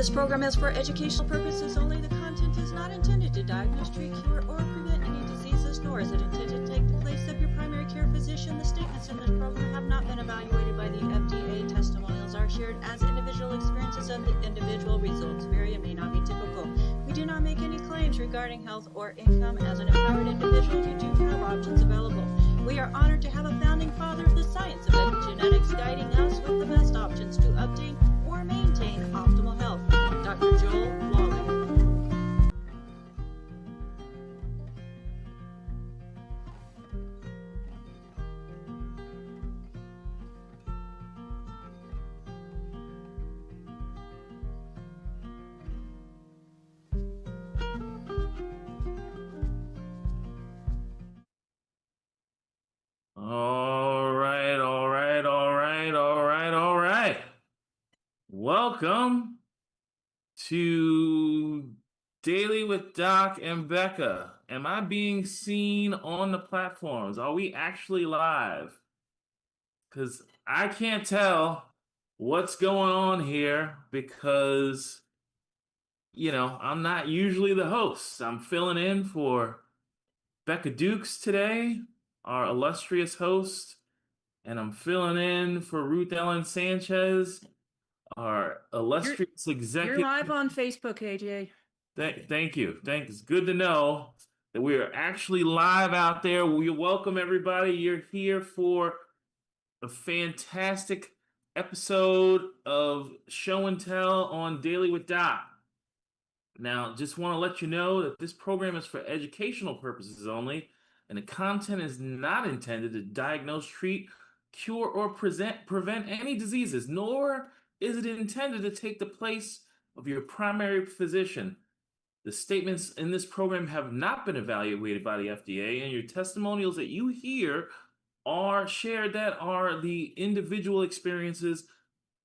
This program is for educational purposes only. The content is not intended to diagnose, treat, cure, or prevent any diseases, nor is it intended to take the place of your primary care physician. The statements in this program have not been evaluated by the FDA. Testimonials are shared as individual experiences of the individual. Results vary and may not be typical. We do not make any claims regarding health or income. As an empowered individual, you do have options available. We are honored to have a founding father of the science of epigenetics guiding us with the best options to obtain or maintain optimal health. Dr. Joel Wallach. All right. Welcome to Daily with Doc and Becca. Am I being seen on the platforms? Are we actually live? Because I can't tell what's going on here because, I'm not usually the host. I'm filling in for Becca Dukes today, our illustrious host, and I'm filling in for Ruth Ellen Sanchez, our illustrious executive. You're live on Facebook, AJ. Thank you. It's good to know that we are actually live out there. We welcome everybody. You're here for a fantastic episode of Show and Tell on Daily with Doc. Now, just want to let you know that this program is for educational purposes only, and the content is not intended to diagnose, treat, cure, or prevent any diseases, nor is it intended to take the place of your primary physician. The statements in this program have not been evaluated by the FDA, and your testimonials that you hear are shared that are the individual experiences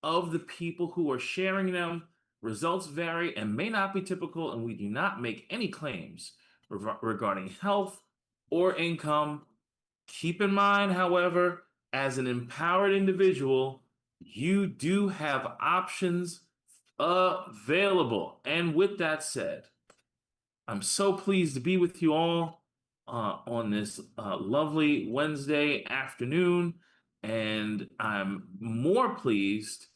of the people who are sharing them. Results vary and may not be typical, and we do not make any claims regarding health or income. Keep in mind, however, as an empowered individual, you do have options available. And with that said, I'm so pleased to be with you all on this lovely Wednesday afternoon, and I'm more pleased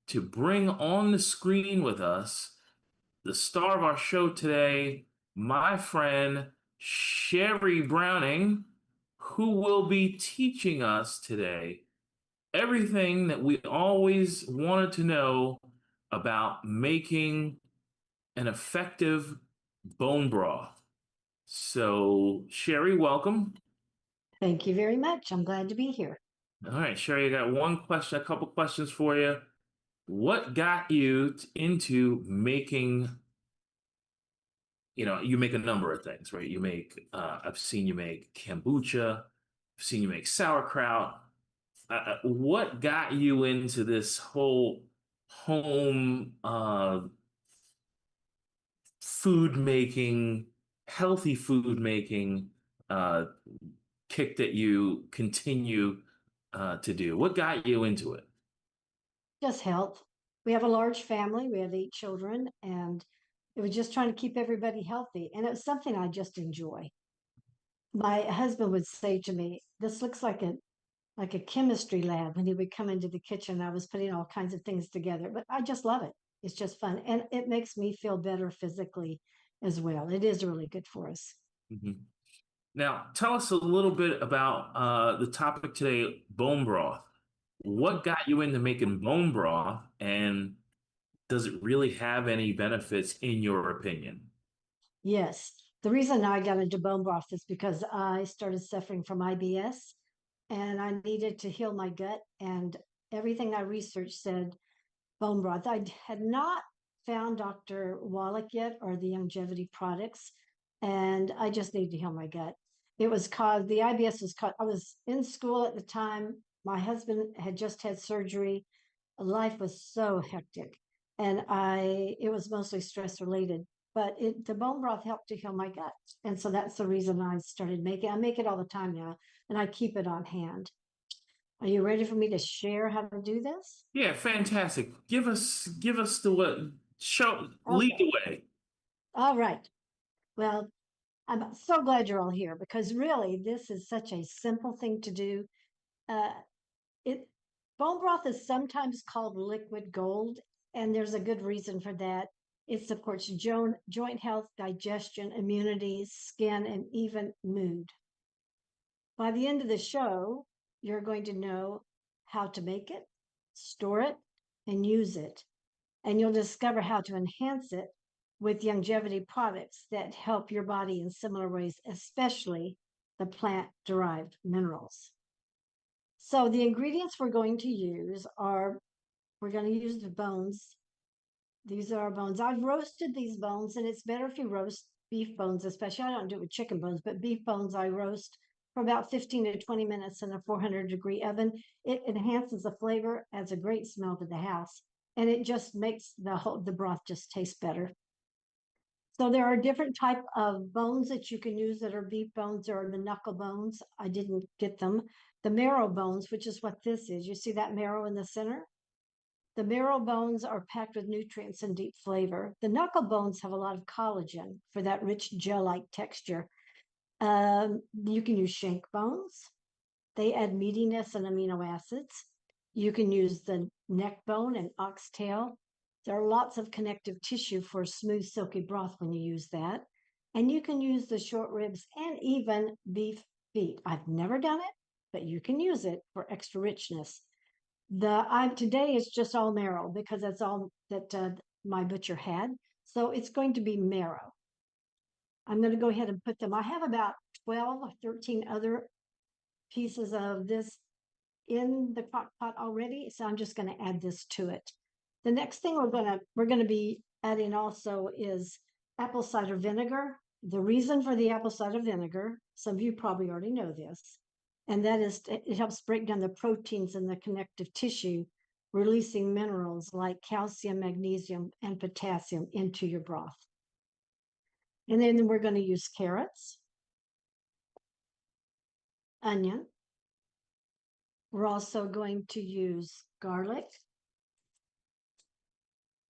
to bring on the screen with us the star of our show today, my friend Sheri Browning, who will be teaching us today everything that we always wanted to know about making an effective bone broth. So, Sheri, welcome. Thank you very much. I'm glad to be here. All right, Sheri, I got a couple questions for you. What got you into making, you make a number of things, right? You make, I've seen you make kombucha, I've seen you make sauerkraut. What got you into this whole home food making, healthy food making kick that you continue to do? What got you into it? Just health. We have a large family. We have 8 children, and it was just trying to keep everybody healthy. And it was something I just enjoy. My husband would say to me, "This looks like a chemistry lab," when he would come into the kitchen. I was putting all kinds of things together, but I just love it. It's just fun, and it makes me feel better physically as well. It is really good for us. Mm-hmm. Now, tell us a little bit about the topic today, bone broth. What got you into making bone broth, and does it really have any benefits in your opinion? Yes. The reason I got into bone broth is because I started suffering from IBS, and I needed to heal my gut, and everything I researched said bone broth. I had not found Dr. Wallach yet, or the longevity products, and I just needed to heal my gut. It was caused, the IBS was caused, I was in school at the time. My husband had just had surgery. Life was so hectic, and it was mostly stress related. But the bone broth helped to heal my gut, and so that's the reason I started making. I make it all the time now, and I keep it on hand. Are you ready for me to share how to do this? Yeah, fantastic. Give us the Lead Okay. the way. All right. Well, I'm so glad you're all here because really this is such a simple thing to do. Uh, it Bone broth is sometimes called liquid gold, and there's a good reason for that. It supports joint health, digestion, immunity, skin, and even mood. By the end of the show, you're going to know how to make it, store it, and use it. And you'll discover how to enhance it with longevity products that help your body in similar ways, especially the plant-derived minerals. So the ingredients we're going to use are, we're going to use the bones. These are our bones. I've roasted these bones, and it's better if you roast beef bones, especially. I don't do it with chicken bones, but beef bones I roast for about 15 to 20 minutes in a 400-degree oven. It enhances the flavor, adds a great smell to the house, and it just makes the broth just taste better. So there are different type of bones that you can use that are beef bones. There are the knuckle bones. I didn't get them. The marrow bones, which is what this is. You see that marrow in the center? The marrow bones are packed with nutrients and deep flavor. The knuckle bones have a lot of collagen for that rich gel-like texture. You can use shank bones. They add meatiness and amino acids. You can use the neck bone and oxtail. There are lots of connective tissue for smooth, silky broth when you use that. And you can use the short ribs and even beef feet. I've never done it, but you can use it for extra richness. Today is just all marrow because that's all that my butcher had. So it's going to be marrow. I'm going to go ahead and put them. I have about 12 or 13 other pieces of this in the crock pot already, so I'm just going to add this to it. The next thing we're going to be adding also is apple cider vinegar. The reason for the apple cider vinegar, some of you probably already know this, and that is it helps break down the proteins in the connective tissue, releasing minerals like calcium, magnesium, and potassium into your broth. And then we're going to use carrots, onion. We're also going to use garlic.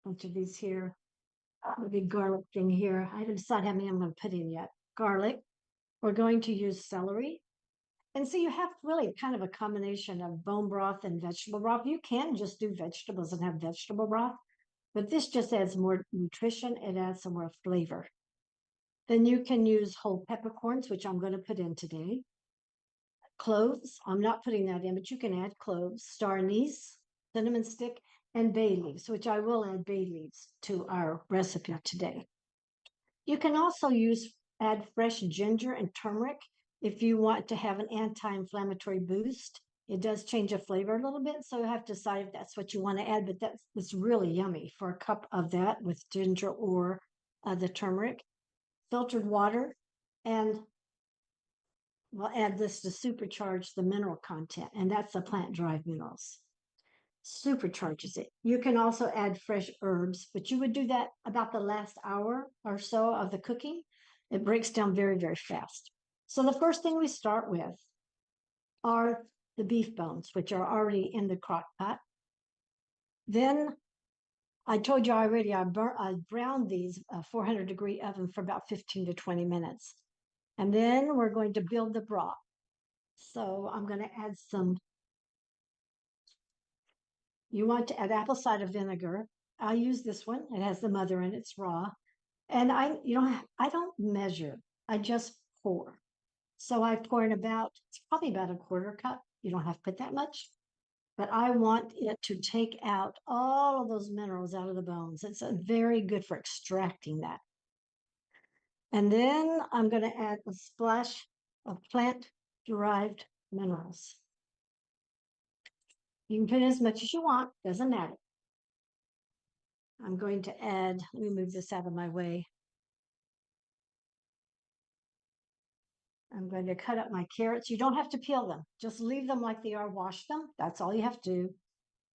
A bunch of these here. The big garlic thing here. I haven't decided how many I'm going to put in yet. Garlic. We're going to use celery. And so you have really kind of a combination of bone broth and vegetable broth. You can just do vegetables and have vegetable broth, but this just adds more nutrition. It adds some more flavor. Then you can use whole peppercorns, which I'm going to put in today. Cloves, I'm not putting that in, but you can add cloves, star anise, cinnamon stick, and bay leaves, which I will add bay leaves to our recipe today. You can also add fresh ginger and turmeric if you want to have an anti-inflammatory boost. It does change the flavor a little bit, so you have to decide if that's what you want to add, but it's really yummy for a cup of that with ginger or the turmeric. Filtered water, and we'll add this to supercharge the mineral content, and that's the plant-derived minerals. Supercharges it. You can also add fresh herbs, but you would do that about the last hour or so of the cooking. It breaks down very, very fast. So the first thing we start with are the beef bones, which are already in the crock pot. Then I told you already, I browned these 400-degree oven for about 15 to 20 minutes. And then we're going to build the broth. So I'm going to add you want to add apple cider vinegar. I use this one. It has the mother in it. It's raw. And I don't measure. I just pour. So I pour in it's probably about a quarter cup. You don't have to put that much. But I want it to take out all of those minerals out of the bones. It's very good for extracting that. And then I'm going to add a splash of plant-derived minerals. You can put as much as you want, doesn't matter. I'm going to add, let me move this out of my way. I'm going to cut up my carrots. You don't have to peel them. Just leave them like they are. Wash them. That's all you have to do.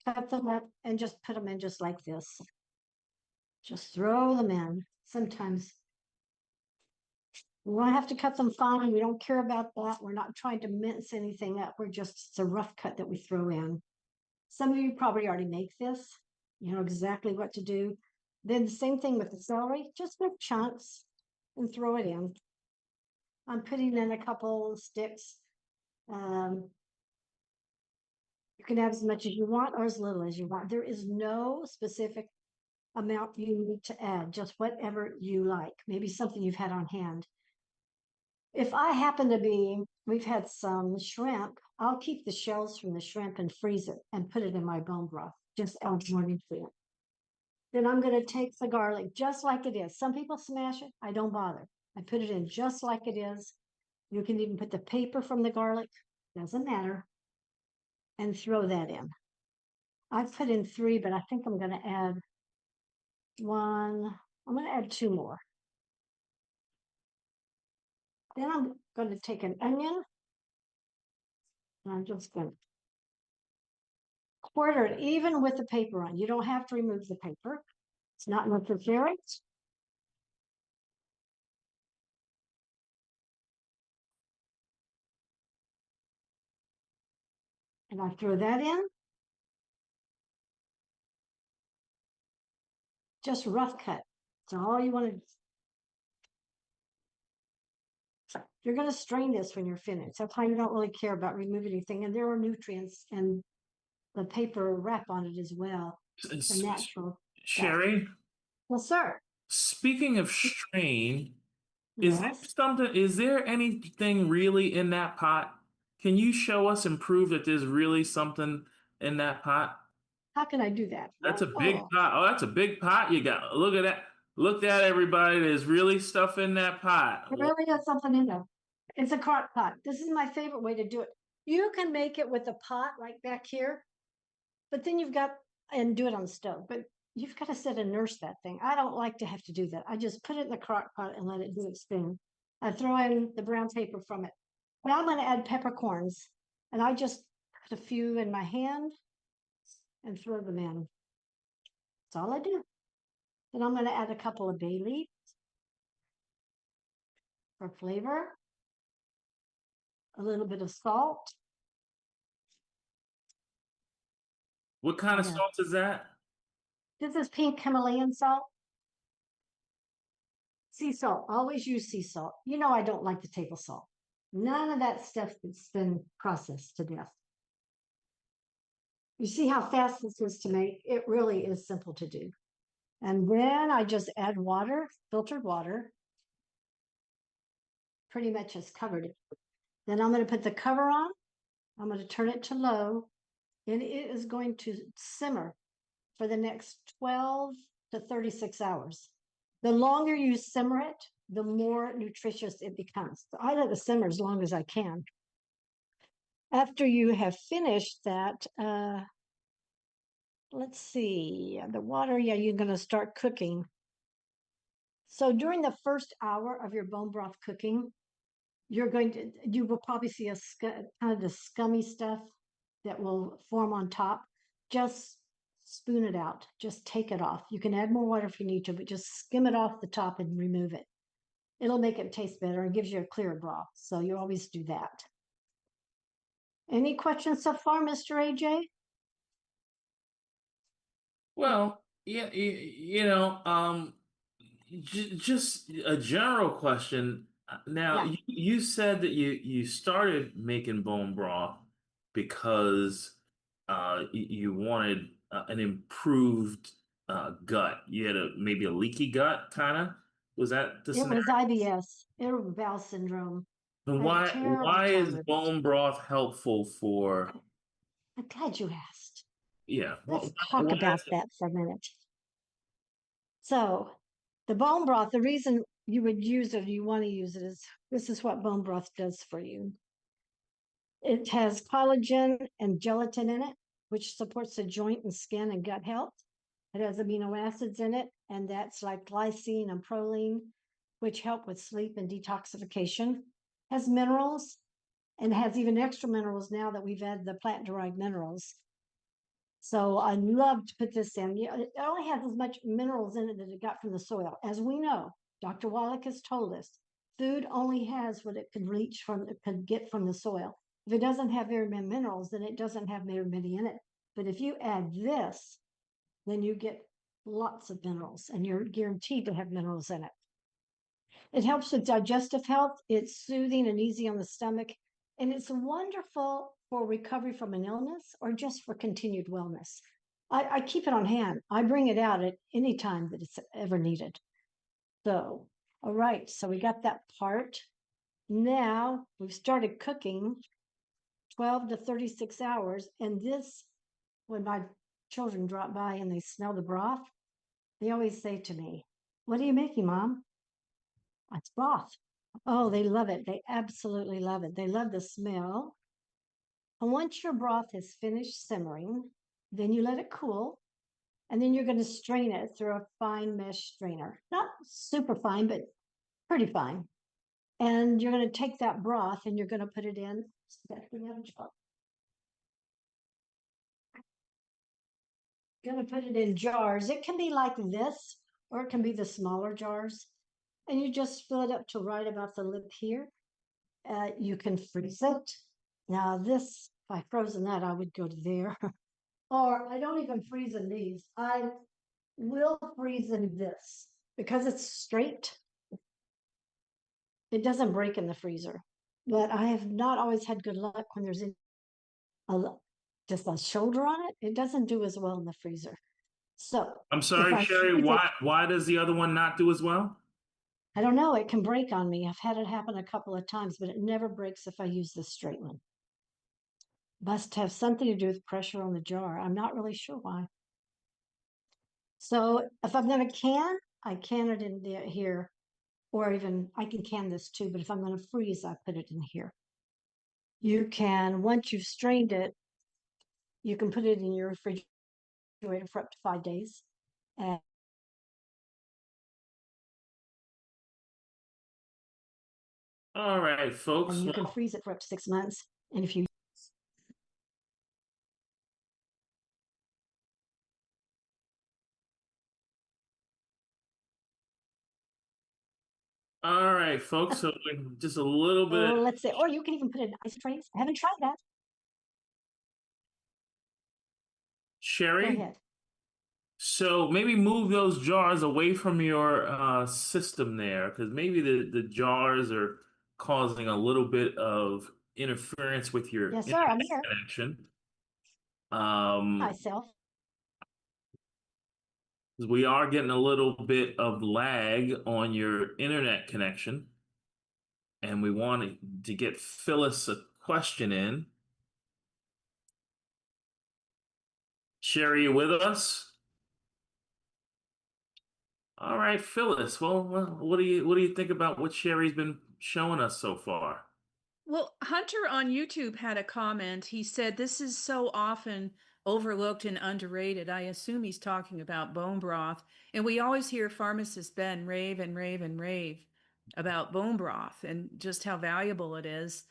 Cut them up and just put them in just like this. Just throw them in. Sometimes we won't have to cut them fine. We don't care about that. We're not trying to mince anything up. It's a rough cut that we throw in. Some of you probably already make this. You know exactly what to do. Then the same thing with the celery, just make chunks and throw it in. I'm putting in a couple sticks. You can have as much as you want or as little as you want. There is no specific amount you need to add, just whatever you like. Maybe something you've had on hand. If I happen to be, we've had some shrimp, I'll keep the shells from the shrimp and freeze it and put it in my bone broth. Just adds more nutrient. Then I'm going to take the garlic just like it is. Some people smash it. I don't bother. I put it in just like it is. You can even put the paper from the garlic, doesn't matter, and throw that in. I've put in 3, but I think I'm going to add 1. I'm going to add 2 more. Then I'm going to take an onion, and I'm just going to quarter it even with the paper on. You don't have to remove the paper. It's not necessary. And I throw that in. Just rough cut. That's all you want to do. You're going to strain this when you're finished. That's why you don't really care about removing anything. And there are nutrients and the paper wrap on it as well. The natural stuff. Sheri, Well, sir. speaking of strain, is there Yes. something? Is there anything really in that pot? Can you show us and prove that there's really something in that pot? How can I do that? That's a big Oh, pot. Oh, that's a big pot you got. Look at that. Look at everybody. There's really stuff in that pot. it really has something in there. It's a crock pot. This is my favorite way to do it. You can make it with a pot like back here, but then you've got, and do it on the stove, but you've got to sit and nurse that thing. I don't like to have to do that. I just put it in the crock pot and let it do its thing. I throw in the brown paper from it. Now I'm going to add peppercorns, and I just put a few in my hand and throw them in. That's all I do. Then I'm going to add a couple of bay leaves for flavor, a little bit of salt. What kind of Yeah. salt is that? This is pink Himalayan salt. Sea salt. Always use sea salt. You know I don't like the table salt. None of that stuff that's been processed to death. You see how fast this is to make? It really is simple to do. And then I just add water, filtered water. Pretty much has covered it. Then I'm going to put the cover on. I'm going to turn it to low. And it is going to simmer for the next 12 to 36 hours. The longer you simmer it, the more nutritious it becomes. So I let it simmer as long as I can. After you have finished that, let's see, the water, yeah, you're going to start cooking. So during the first hour of your bone broth cooking, you will probably see a kind of the scummy stuff that will form on top. Just spoon it out. Just take it off. You can add more water if you need to, but just skim it off the top and remove it. It'll make it taste better and gives you a clear broth. So you always do that. Any questions so far, Mr. AJ? Well, yeah, just a general question. Now, Yeah. you said that you started making bone broth because you wanted an improved gut. You had maybe a leaky gut, kind of. Was that the It scenario? was IBS, irritable bowel syndrome. And I had a why terrible why time is with it. bone broth helpful for? I'm glad you asked. Yeah, Let's talk about that for a minute. So the bone broth, the reason you would use it, or you want to use it, is this is what bone broth does for you. It has collagen and gelatin in it, which supports the joint and skin and gut health. It has amino acids in it, and that's like glycine and proline, which help with sleep and detoxification. It has minerals, and has even extra minerals now that we've added the plant-derived minerals. So I love to put this in. It only has as much minerals in it that it got from the soil. As we know, Dr. Wallach has told us, food only has what it could get from the soil. If it doesn't have very many minerals, then it doesn't have very many in it. But if you add this, then you get lots of minerals, and you're guaranteed to have minerals in it. It helps with digestive health. It's soothing and easy on the stomach, and it's wonderful for recovery from an illness or just for continued wellness. I keep it on hand. I bring it out at any time that it's ever needed. So, all right, so we got that part. Now we've started cooking 12 to 36 hours. And this, when my children drop by and they smell the broth, they always say to me, "What are you making, Mom?" It's broth. Oh, they love it. They absolutely love it. They love the smell. And once your broth is finished simmering, then you let it cool. And then you're going to strain it through a fine mesh strainer. Not super fine, but pretty fine. And you're going to take that broth and you're going to put it in. Going to put it in jars. It can be like this, or it can be the smaller jars. And you just fill it up to right about the lip here. You can freeze it. Now this, if I frozen that, I would go to there. Or I don't even freeze in these. I will freeze in this because it's straight. It doesn't break in the freezer. But I have not always had good luck when there's just a shoulder on it. It doesn't do as well in the freezer. So I'm sorry, Sheri, why does the other one not do as well? I don't know. It can break on me. I've had it happen a couple of times, but it never breaks if I use the straight one. Must have something to do with pressure on the jar. I'm not really sure why. So if I'm going to can, I can it in here, or even I can can this too. But if I'm going to freeze, I put it in here. You can, once you've strained it, you can put it in your refrigerator for up to 5 days. And All right, folks. you can freeze it for up to 6 months. And if you All right, folks. So just a little bit. let's say, or you can even put it in ice trays. I haven't tried that. Go Sheri, ahead. so maybe move those jars away from your system there, because maybe the jars are causing a little bit of interference with your Yes, sir. I'm internet here. connection. Myself. We are getting a little bit of lag on your internet connection, and we wanted to get Phyllis a question in. Sheri, you with us? All right, Phyllis. Well, what do you think about what Sheri's been showing us so far? Well, Hunter on YouTube had a comment. He said, "This is so often overlooked and underrated." I assume he's talking about bone broth. And we always hear pharmacist Ben rave and rave and rave about bone broth and just how valuable it is.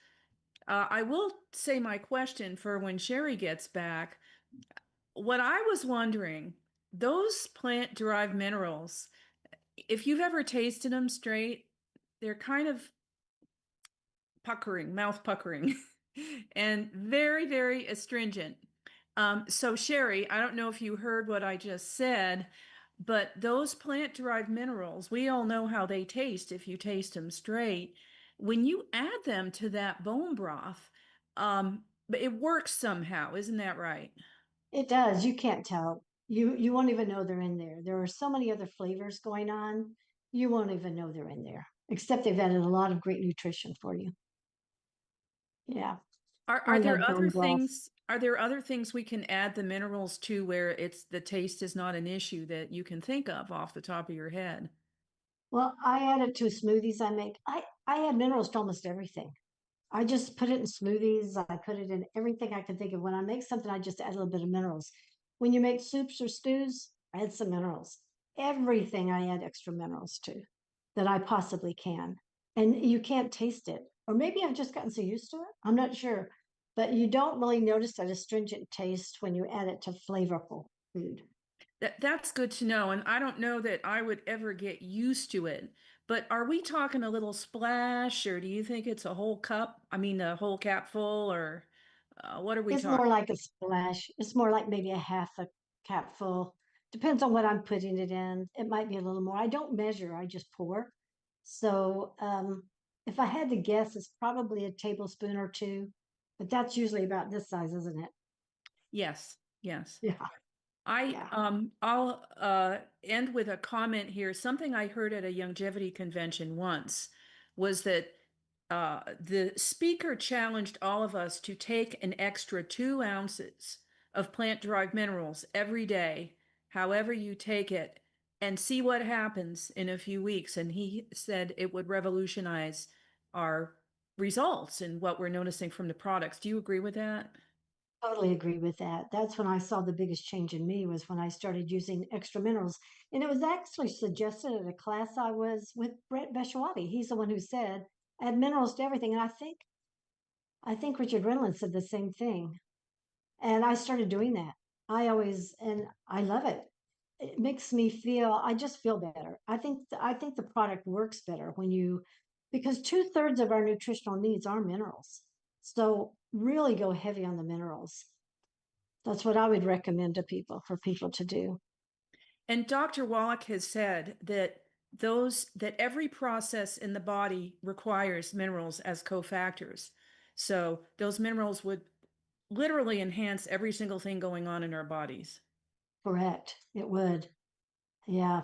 I will say my question for when Sheri gets back. What I was wondering, those plant-derived minerals, if you've ever tasted them straight, they're kind of puckering, mouth puckering, and very, very astringent. So Sheri, I don't know if you heard what I just said, but those plant-derived minerals, we all know how they taste if you taste them straight. When you add them to that bone broth, it works somehow, isn't that right? It does. You can't tell. You won't even know they're in there. There are so many other flavors going on. You won't even know they're in there, except they've added a lot of great nutrition for you. Yeah. I Are there love other bone broth. things, we can add the minerals to where the taste is not an issue that you can think of off the top of your head? Well, I add it to smoothies I make. I add minerals to almost everything. I just put it in smoothies. I put it in everything I can think of. When I make something, I just add a little bit of minerals. When you make soups or stews, I add some minerals. Everything I add extra minerals to that I possibly can. And you can't taste it. Or maybe I've just gotten so used to it. I'm not sure. But you don't really notice that astringent taste when you add it to flavorful food. That's good to know. And I don't know that I would ever get used to it. But are we talking a little splash, or do you think it's a whole cup? I mean, a whole cap full, or what are we It's talking? more like a splash. It's more like maybe a half a cap full. depends on what I'm putting it in. It might be a little more. I don't measure, I just pour. So if I had to guess, it's probably a tablespoon or two, but that's usually about this size, isn't it? Yes, yes. Yeah. Yeah. I'll end with a comment here. Something I heard at a longevity convention once was that the speaker challenged all of us to take an extra 2 ounces of plant-derived minerals every day, however you take it, and see what happens in a few weeks. And he said it would revolutionize our results and what we're noticing from the products. Do you agree with that? Totally agree with that. That's when I saw the biggest change in me was when I started using extra minerals. And it was actually suggested at a class I was with Brett Beshawati. He's the one who said add minerals to everything. And I think Richard Reynolds said the same thing. And I started doing that. And I love it. It makes me feel, I just feel better. I think the product works better because 2/3 of our nutritional needs are minerals. So really go heavy on the minerals. That's what I would recommend for people to do. And Dr. Wallach has said that every process in the body requires minerals as cofactors. So those minerals would literally enhance every single thing going on in our bodies. Correct. It would. Yeah.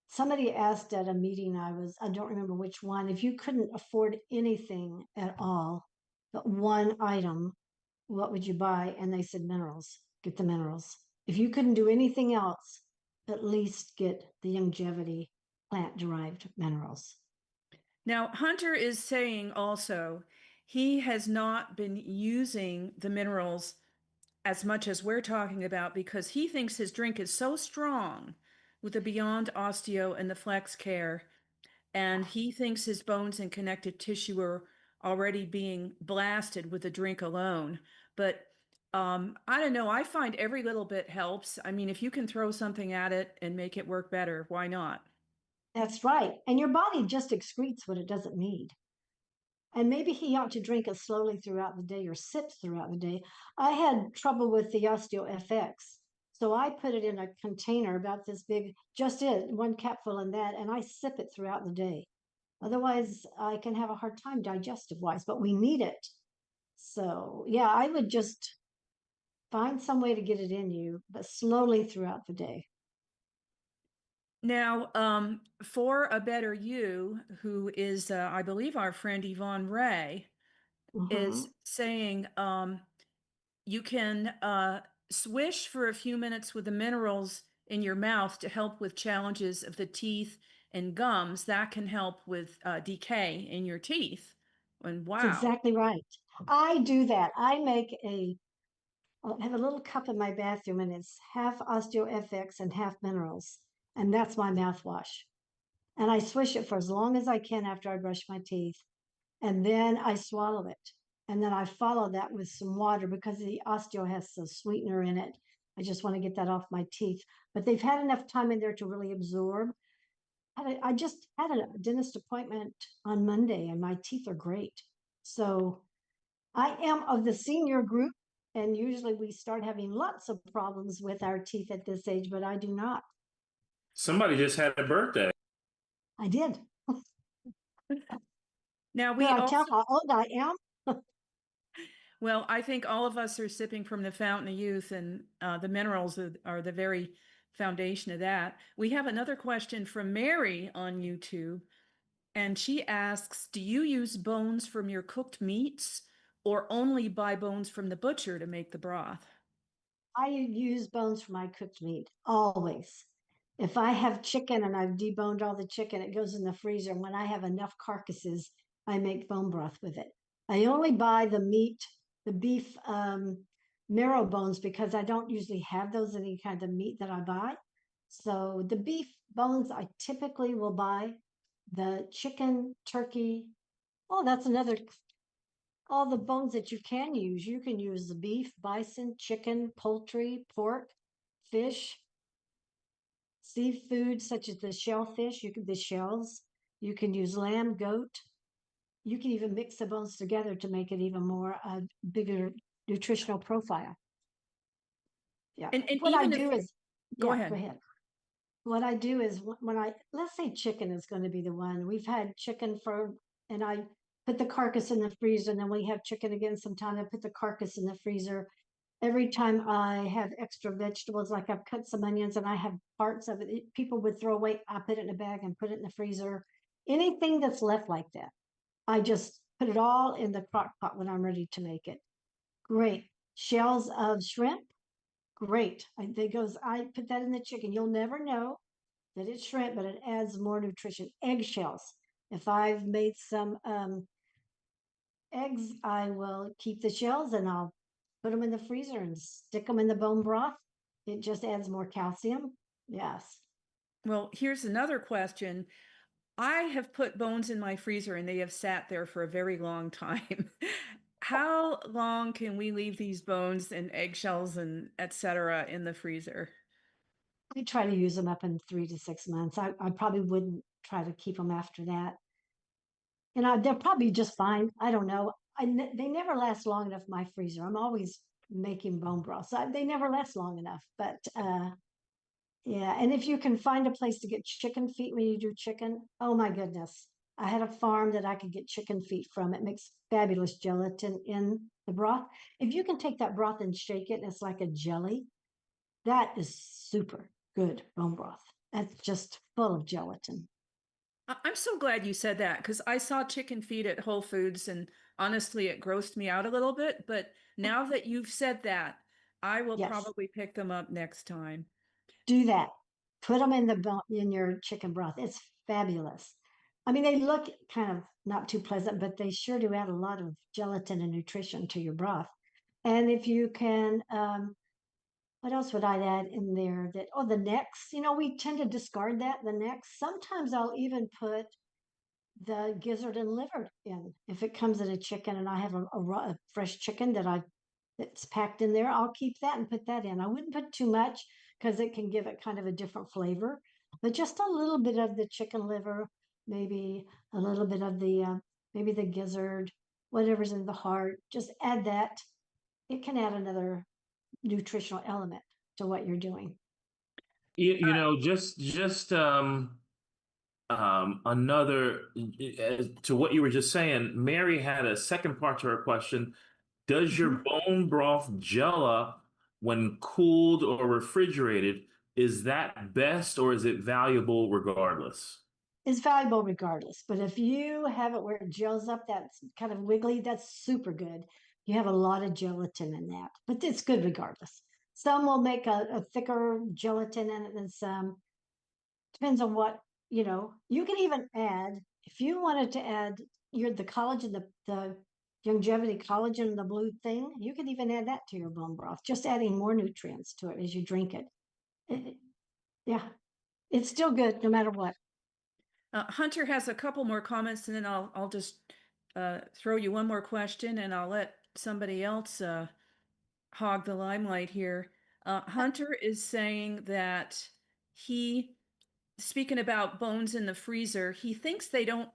Somebody asked at a meeting I don't remember which one, if you couldn't afford anything at all, but one item, what would you buy? And they said minerals. Get the minerals. If you couldn't do anything else, at least get the longevity plant-derived minerals. Now, Hunter is saying also he has not been using the minerals as much as we're talking about because he thinks his drink is so strong with the Beyond Osteo and the Flex Care, and he thinks his bones and connective tissue are already being blasted with the drink alone. But I don't know. I find every little bit helps. I mean, if you can throw something at it and make it work better, why not? That's right. And your body just excretes what it doesn't need. And maybe he ought to drink it slowly throughout the day or sips throughout the day. I had trouble with the Osteo FX. So I put it in a container about this big, just one capful in that, and I sip it throughout the day. Otherwise, I can have a hard time digestive wise, but we need it. So, yeah, I would just find some way to get it in you, but slowly throughout the day. Now, for a better you, who is, I believe, our friend Yvonne Ray, is Mhm. saying you can swish for a few minutes with the minerals in your mouth to help with challenges of the teeth and gums. That can help with decay in your teeth. And That's wow. exactly right. I do that. I have a little cup in my bathroom and it's half OsteoFX and half minerals. And that's my mouthwash. And I swish it for as long as I can after I brush my teeth. And then I swallow it. And then I follow that with some water because the osteo has some sweetener in it. I just want to get that off my teeth. But they've had enough time in there to really absorb. I just had a dentist appointment on Monday and my teeth are great. So I am of the senior group, and usually we start having lots of problems with our teeth at this age, but I do not. Somebody just had a birthday. I did. Now, Did we I tell also, how old I am? well, I think all of us are sipping from the fountain of youth, and the minerals are the very foundation of that. We have another question from Mary on YouTube. And she asks, do you use bones from your cooked meats or only buy bones from the butcher to make the broth? I use bones for my cooked meat always. If I have chicken and I've deboned all the chicken, it goes in the freezer. And when I have enough carcasses, I make bone broth with it. I only buy the beef marrow bones because I don't usually have those in any kind of meat that I buy. So the beef bones, I typically will buy. The chicken, turkey, oh, that's another, all the bones that you can use. You can use the beef, bison, chicken, poultry, pork, fish, seafood such as the shellfish, the shells. You can use lamb, goat. You can even mix the bones together to make it even more bigger nutritional profile. Yeah. And What I even if, do is Go Yeah, go ahead. ahead. What I do is when let's say chicken is going to be the one. We've had chicken and I put the carcass in the freezer, and then we have chicken again sometime. I put the carcass in the freezer. Every time I have extra vegetables, like I've cut some onions and I have parts of it, people would throw away. I put it in a bag and put it in the freezer. Anything that's left like that, I just put it all in the crock pot when I'm ready to make it. Great. Shells of shrimp, great. I put that in the chicken. You'll never know that it's shrimp, but it adds more nutrition. Eggshells. If I've made some eggs, I will keep the shells and I'll put them in the freezer and stick them in the bone broth. It just adds more calcium. Yes. Well, here's another question. I have put bones in my freezer and they have sat there for a very long time. How long can we leave these bones and eggshells and etc. in the freezer? I try to use them up in 3 to 6 months. I probably wouldn't try to keep them after that. And they're probably just fine. I don't know. They never last long enough in my freezer. I'm always making bone broth. So they never last long enough. But yeah. And if you can find a place to get chicken feet when you do chicken, oh my goodness. I had a farm that I could get chicken feet from. It makes fabulous gelatin in the broth. If you can take that broth and shake it, and it's like a jelly, that is super good bone broth. That's just full of gelatin. I'm so glad you said that because I saw chicken feet at Whole Foods and honestly, it grossed me out a little bit. But now that you've said that, I will Yes. probably pick them up next time. Do that. Put them in in your chicken broth. It's fabulous. I mean, they look kind of not too pleasant, but they sure do add a lot of gelatin and nutrition to your broth. And if you can, what else would I add in there? The necks. We tend to discard that. The necks. Sometimes I'll even put the gizzard and liver in. If it comes in a chicken and I have a fresh chicken that's packed in there, I'll keep that and put that in. I wouldn't put too much because it can give it kind of a different flavor, but just a little bit of the chicken liver, maybe a little bit of maybe the gizzard, whatever's in the heart, just add that. It can add another nutritional element to what you're doing. Another to what you were just saying, Mary had a second part to her question. Does your Mhm. bone broth gel up when cooled or refrigerated? Is that best or is it valuable regardless? It's valuable regardless. But if you have it where it gels up, that's kind of wiggly, that's super good. You have a lot of gelatin in that, but it's good regardless. Some will make a thicker gelatin in it than some. Depends on you can even add, if you wanted to add the collagen, the longevity collagen, the blue thing, you could even add that to your bone broth, just adding more nutrients to it as you drink it. Yeah, it's still good no matter what. Hunter has a couple more comments, and then I'll just throw you one more question, and I'll let somebody else hog the limelight here. Hunter is saying that he, speaking about bones in the freezer, he thinks they don't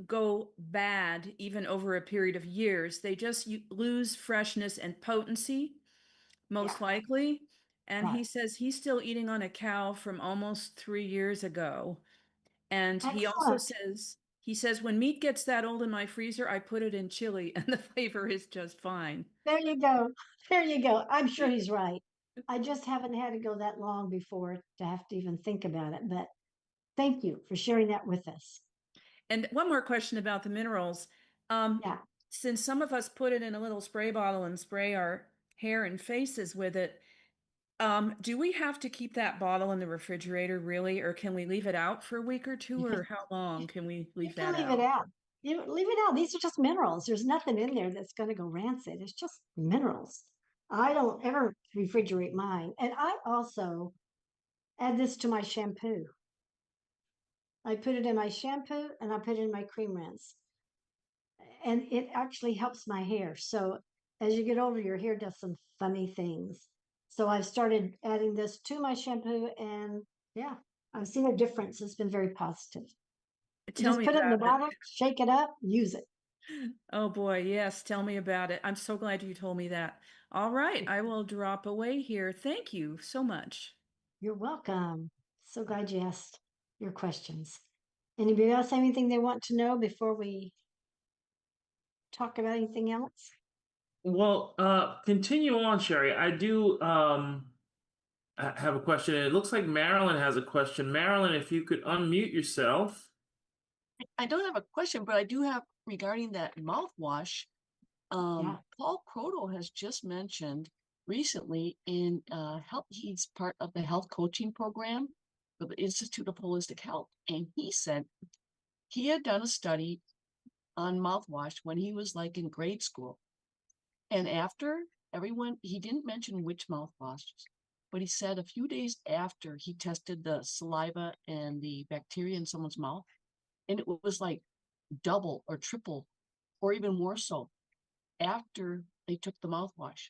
go bad even over a period of years. They just lose freshness and potency, most Yeah, likely. And he right. says he's still eating on a cow from almost 3 years ago. And Excellent. he says, when meat gets that old in my freezer, I put it in chili and the flavor is just fine. There you go. There you go. I'm sure he's right. I just haven't had to go that long before to have to even think about it. But thank you for sharing that with us. And one more question about the minerals. Yeah. Since some of us put it in a little spray bottle and spray our hair and faces with it, do we have to keep that bottle in the refrigerator really, or can we leave it out for a week or two, You can or how long can we you leave can that leave it out? out. You leave it out. These are just minerals. There's nothing in there that's going to go rancid. It's just minerals. I don't ever refrigerate mine. And I also add this to my shampoo. I put it in my shampoo and I put it in my cream rinse. And it actually helps my hair. So as you get older, your hair does some funny things. So I've started adding this to my shampoo, and yeah, I've seen a difference. It's been very positive. You Tell just me put it in the about it. bottle, shake it up, use it. Oh boy, yes, tell me about it. I'm so glad you told me that. All right, I will drop away here. Thank you so much. You're welcome. So glad you asked your questions. Anybody else have anything they want to know before we talk about anything else? Well, continue on, Sheri. I do have a question. It looks like Marilyn has a question. Marilyn, if you could unmute yourself. I don't have a question, but I do have regarding that mouthwash. Yeah. Paul Croto has just mentioned recently in health, he's part of the health coaching program for the Institute of Holistic Health. And he said he had done a study on mouthwash when he was like in grade school. And after everyone, he didn't mention which mouthwashes, but he said a few days after he tested the saliva and the bacteria in someone's mouth, and it was like double or triple or even more so after they took the mouthwash.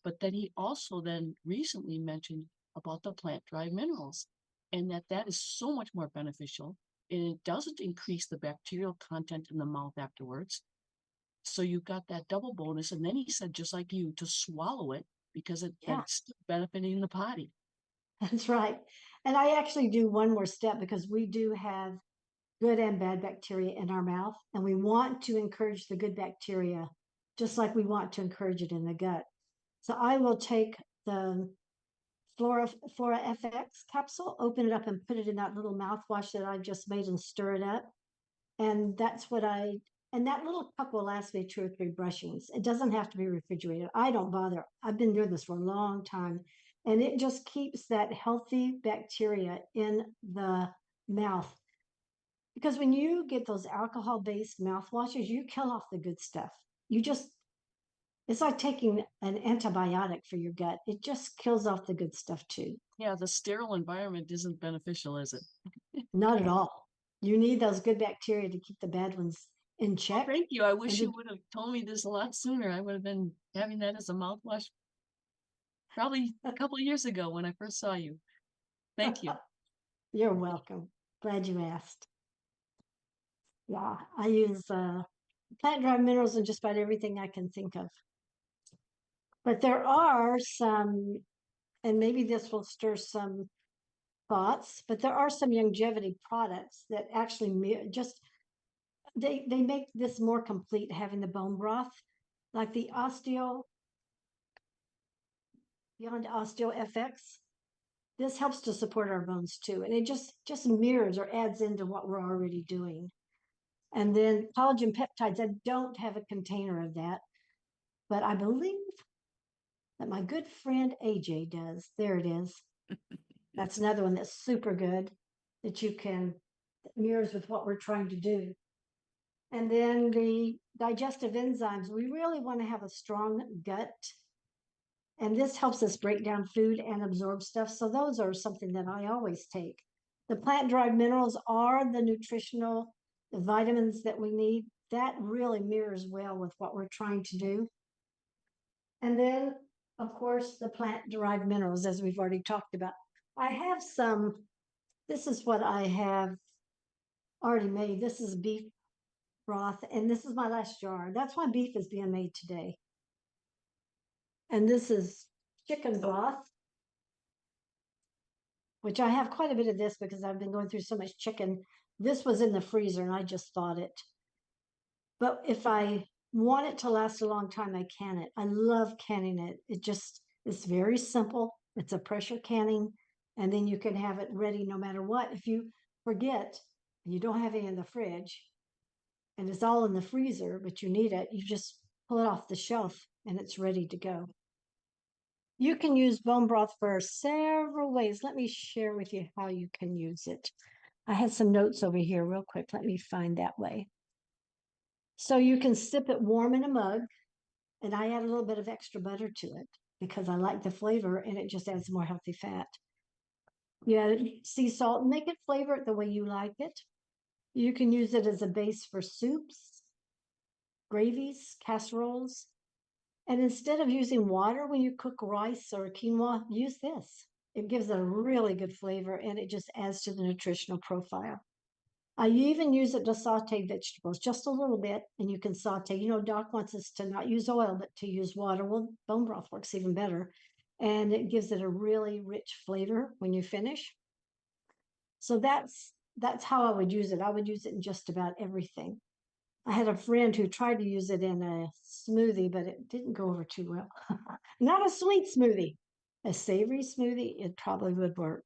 But then he also then recently mentioned about the plant-derived minerals and that is so much more beneficial, and it doesn't increase the bacterial content in the mouth afterwards. So you got that double bonus. And then he said, just like you, to swallow it because it's still benefiting the body. That's right. And I actually do one more step because we do have good and bad bacteria in our mouth, and we want to encourage the good bacteria just like we want to encourage it in the gut. So I will take the Flora FX capsule, open it up and put it in that little mouthwash that I just made and stir it up. And that's what and that little cup will last me 2 or 3 brushings. It doesn't have to be refrigerated. I don't bother. I've been doing this for a long time, and it just keeps that healthy bacteria in the mouth. Because when you get those alcohol-based mouthwashes, you kill off the good stuff. It's like taking an antibiotic for your gut. It just kills off the good stuff too. Yeah, the sterile environment isn't beneficial, is it? Not at all. You need those good bacteria to keep the bad ones in check. Thank you. I wish you would have told me this a lot sooner. I would have been having that as a mouthwash probably a couple of years ago when I first saw you. Thank you. You're welcome. Glad you asked. Yeah, I use plant-derived minerals in just about everything I can think of. But there are some, and maybe this will stir some thoughts, but there are some longevity products that actually just they make this more complete, having the bone broth, like the Beyond Osteo FX. This helps to support our bones too, and it just mirrors or adds into what we're already doing. And then collagen peptides, I don't have a container of that, but I believe that my good friend AJ does. There it is. That's another one that's super good that mirrors with what we're trying to do. And then the digestive enzymes, we really want to have a strong gut. And this helps us break down food and absorb stuff. So those are something that I always take. The plant-derived minerals are the vitamins that we need. That really mirrors well with what we're trying to do. And then, of course, the plant-derived minerals, as we've already talked about. I have this is what I have already made. This is beef broth, and this is my last jar. That's why beef is being made today. And this is chicken broth, which I have quite a bit of this because I've been going through so much chicken. This was in the freezer and I just thawed it. But if I want it to last a long time, I can it. I love canning it. It's very simple. It's a pressure canning, and then you can have it ready no matter what. If you forget and you don't have any in the fridge and it's all in the freezer, but you need it, you just pull it off the shelf and it's ready to go. You can use bone broth for several ways. Let me share with you how you can use it. I had some notes over here real quick. Let me find that way. So you can sip it warm in a mug, and I add a little bit of extra butter to it because I like the flavor and it just adds more healthy fat. You add sea salt, make it flavor it the way you like it. You can use it as a base for soups, gravies, casseroles. And instead of using water when you cook rice or quinoa, use this. It gives a really good flavor and it just adds to the nutritional profile. I even use it to saute vegetables just a little bit, and you can saute. Doc wants us to not use oil, but to use water. Well, bone broth works even better. and it gives it a really rich flavor when you finish. So that's how I would use it. I would use it in just about everything. I had a friend who tried to use it in a smoothie, but it didn't go over too well. Not a sweet smoothie, a savory smoothie, it probably would work.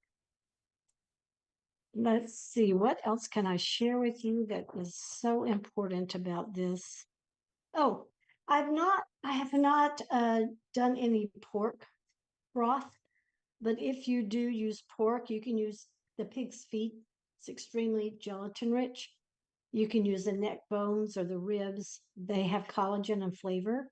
Let's see, what else can I share with you that is so important about this? Oh, I have not done any pork broth, but if you do use pork, you can use the pig's feet. It's extremely gelatin rich. You can use the neck bones or the ribs. They have collagen and flavor.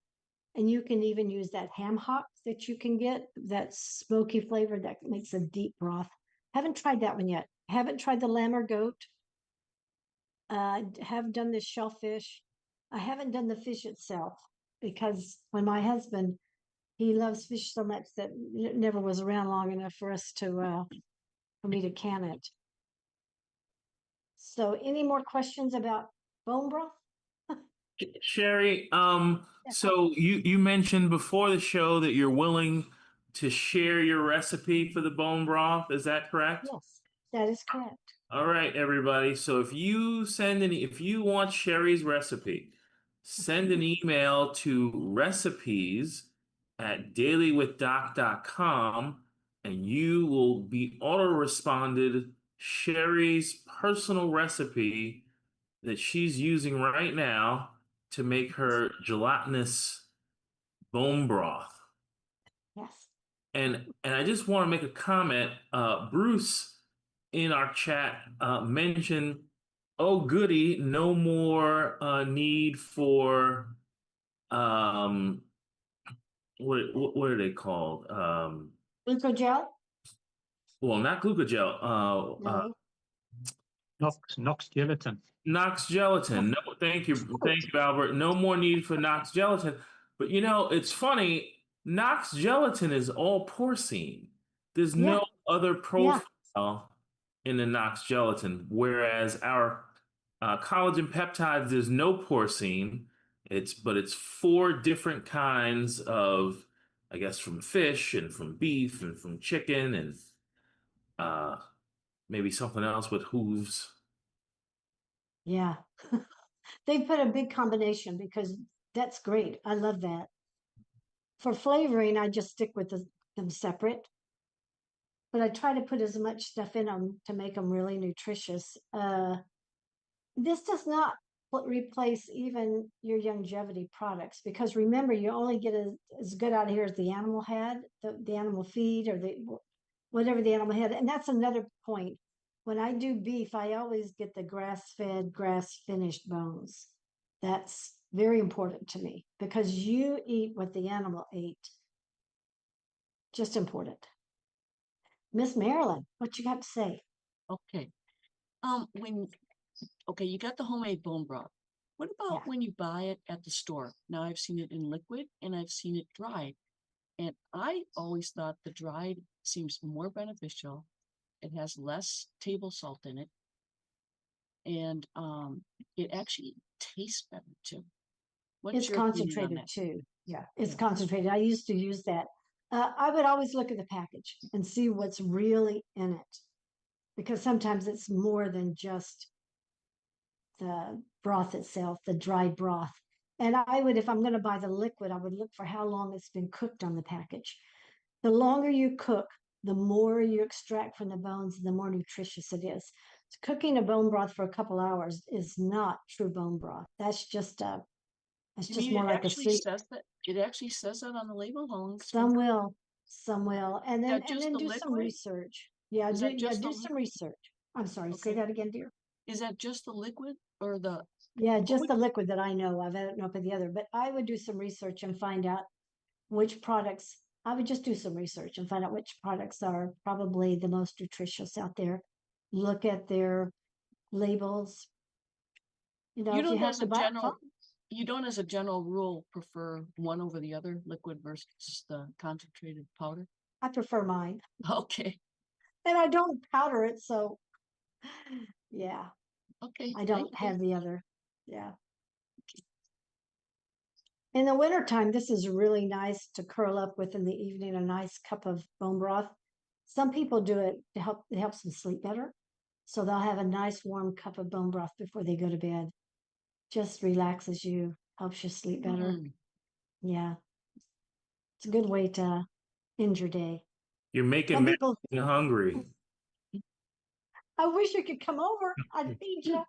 And you can even use that ham hock that you can get, that smoky flavor that makes a deep broth. Haven't tried that one yet. Haven't tried the lamb or goat. Have done the shellfish. I haven't done the fish itself because when my husband, he loves fish so much that it never was around long enough for us to for me to can it. So any more questions about bone broth? Sheri, Yeah. so you mentioned before the show that you're willing to share your recipe for the bone broth. Is that correct? Yes, that is correct. All right, everybody. So if you want Sheri's recipe, send an email to recipes@dailywithdoc.com and you will be auto-responded Sheri's personal recipe that she's using right now to make her gelatinous bone broth. Yes. And I just want to make a comment. Bruce in our chat mentioned, "Oh goody, no more need for what are they called? Glucogel? Well, not glucogel. No. Knox gelatin. Knox gelatin. No, thank you, Albert. No more need for Knox gelatin. But you know, it's funny. Knox gelatin is all porcine. There's Yeah. no other Yeah. profile in the Knox gelatin, whereas our collagen peptides, there's no porcine. But it's four different kinds of, I guess, from fish and from beef and from chicken and uh, maybe something else with hooves. Yeah. They put a big combination because that's great. I love that. For flavoring, I just stick with them separate, but I try to put as much stuff in them to make them really nutritious. This does not replace even your longevity products because remember, you only get as good out of here as the animal had, the animal feed or whatever the animal had. And that's another point. When I do beef, I always get the grass-fed, grass-finished bones. That's very important to me because you eat what the animal ate. Just important. Miss Marilyn, what you got to say? Okay. Okay, you got the homemade bone broth. What about Yeah. when you buy it at the store? Now I've seen it in liquid and I've seen it dried. And I always thought the dried seems more beneficial. It has less table salt in it. And it actually tastes better too. What's It's your opinion on concentrated that? too. Yeah, it's Yeah. concentrated. I used to use that. I would always look at the package and see what's really in it because sometimes it's more than just the broth itself, the dried broth. And I would, if I'm going to buy the liquid, I would look for how long it's been cooked on the package. The longer you cook, the more you extract from the bones, the more nutritious it is. Cooking a bone broth for a couple hours is not true bone broth. That's just it's You just mean more it like a actually soup. says that? It actually says that on the label. How long it's been Some cooked? will, some will, and Is then that just the do some liquid? research. Yeah, Is that just do the some liquid? research. I'm sorry, say Okay. that again, dear. Is that just the liquid or the Yeah, just would- the liquid that I know of. I don't know about the other, but I would do some research and find out which products. I would just do some research and find out which products are probably the most nutritious out there. Look at their labels. You know, you if you don't have as to a buy it, general you don't as a general rule prefer one over the other, liquid versus the concentrated powder? I prefer mine, Okay. and I don't powder it, so yeah, Okay. I Thank don't you. have the other. Yeah. In the wintertime, this is really nice to curl up with in the evening, a nice cup of bone broth. Some people do it to help, it helps them sleep better. So they'll have a nice warm cup of bone broth before they go to bed. Just relaxes you, helps you sleep better. Mm. Yeah. It's a good way to end your day. You're making Some me people, hungry. I wish you could come over. I'd feed you.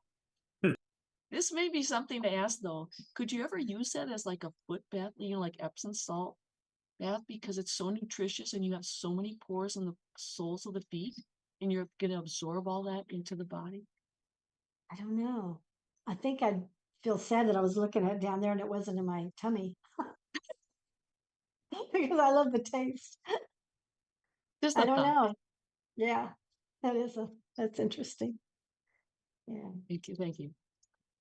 This may be something to ask though. Could you ever use that as like a foot bath, like Epsom salt bath, because it's so nutritious and you have so many pores in the soles of the feet and you're going to absorb all that into the body? I don't know. I think I'd feel sad that I was looking at it down there and it wasn't in my tummy because I love the taste. Just I a don't thought. know. Yeah, that's interesting. Yeah, Thank you. Thank you.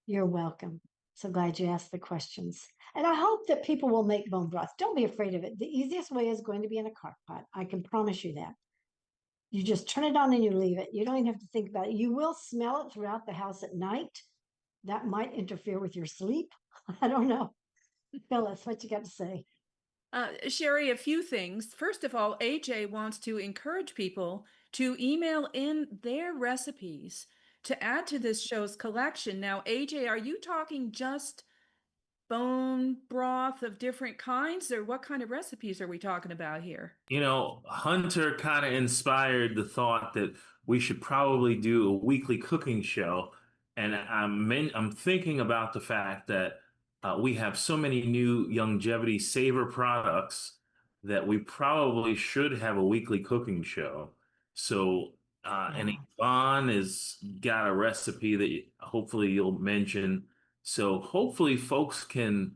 you're welcome. So glad you asked the questions. And I hope that people will make bone broth. Don't be afraid of it. The easiest way is going to be in a crock pot. I can promise you that. You just turn it on and you leave it. You don't even have to think about it. You will smell it throughout the house at night. That might interfere with your sleep. I don't know. Phyllis, what you got to say? Sheri, a few things. First of all, AJ wants to encourage people to email in their recipes to add to this show's collection. Now, AJ, are you talking just bone broth of different kinds, or what kind of recipes are we talking about here? You know, Hunter kind of inspired the thought that we should probably do a weekly cooking show. And I'm thinking about the fact that we have so many new longevity saver products that we probably should have a weekly cooking show. So, and Yeah. Yvonne has got a recipe that hopefully you'll mention. So hopefully folks can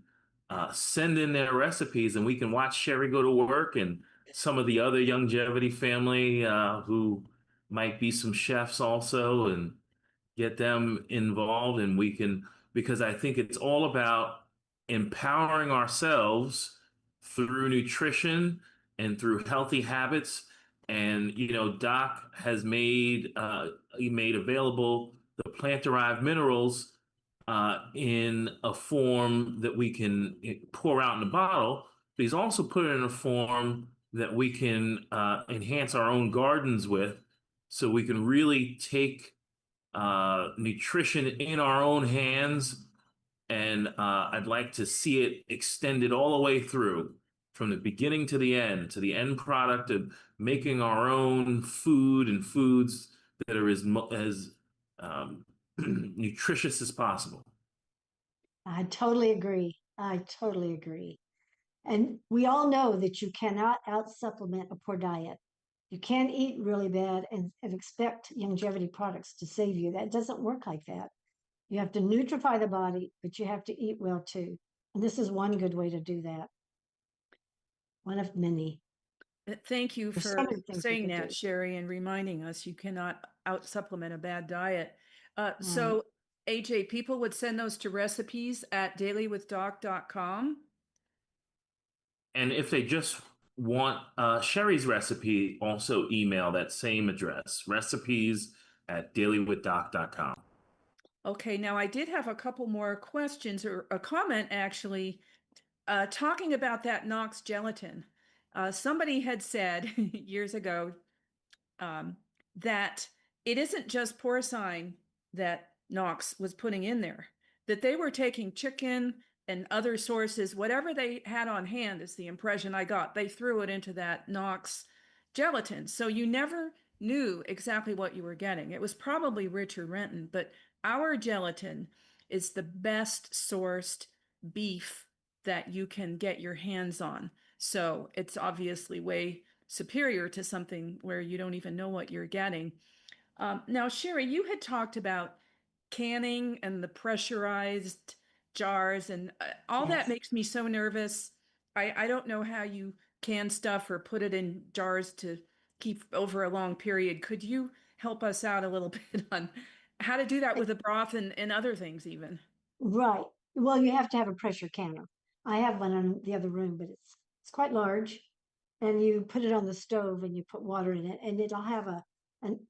send in their recipes and we can watch Sheri go to work and some of the other longevity family who might be some chefs also and get them involved and we can because I think it's all about empowering ourselves through nutrition and through healthy habits and you know Doc has made he made available the plant derived minerals in a form that we can pour out in a bottle but he's also put it in a form that we can enhance our own gardens with so we can really take nutrition in our own hands. And I'd like to see it extended all the way through from the beginning to the end product of making our own food and foods that are as nutritious as possible. I totally agree. I totally agree. And we all know that you cannot out supplement a poor diet. You can't eat really bad and expect longevity products to save you. That doesn't work like that. You have to nutrify the body, but you have to eat well too. And this is one good way to do that. One of many. Thank you There's so for many things we saying could that, do. Sheri, and reminding us you cannot out supplement a bad diet. Right. So, AJ, people would send those to recipes at dailywithdoc.com. And if they just want Sheri's recipe, also email that same address, recipes@dailywithdoc.com. Okay, now I did have a couple more questions or a comment actually, talking about that Knox gelatin. Somebody had said years ago um, that it isn't just porcine that Knox was putting in there, that they were taking chicken and other sources, whatever they had on hand is the impression I got. They threw it into that Knox gelatin. So you never knew exactly what you were getting. It was probably Richard Renton, but our gelatin is the best sourced beef that you can get your hands on. So it's obviously way superior to something where you don't even know what you're getting. Now, Sheri, you had talked about canning and the pressurized jars, and all that Yes. makes me so nervous. I don't know how you can stuff or put it in jars to keep over a long period. Could you help us out a little bit on how to do that with a broth and other things even? Right. Well, you have to have a pressure canner. I have one in the other room, but it's quite large. And you put it on the stove and you put water in it, and it'll have a